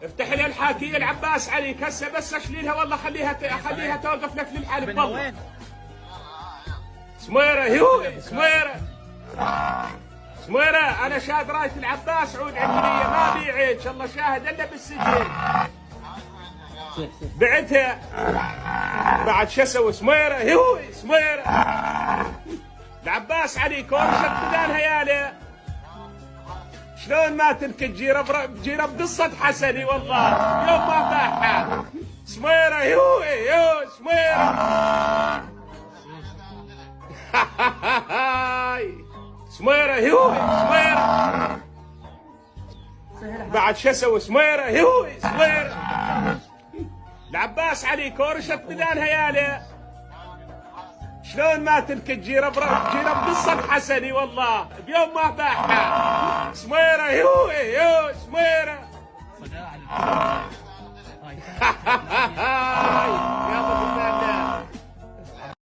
افتح لي الحاكي العباس عليك هسه بس اشليلها والله خليها توقف لك للحالب والله. سميرة هيوي سميرة انا شاد راية العباس عود عندي ما بيعيد ان شاء الله شاهد الا بالسجن. بعتها بعد شو اسوي سميرة هيوي سميرة العباس عليك ورشة بدانها ياله شلون ما تنكت جيرب قصة حسني والله يوم ما باعها سميرة هيوي سميرة سميرة هيوي سميرة بعد شو اسوي سميرة هيوي سميرة العباس عليك ورشة بدانها ياله شلون ما تنكت جيرب قصة حسني والله بيوم ما باعها سميرة هيوي سميرة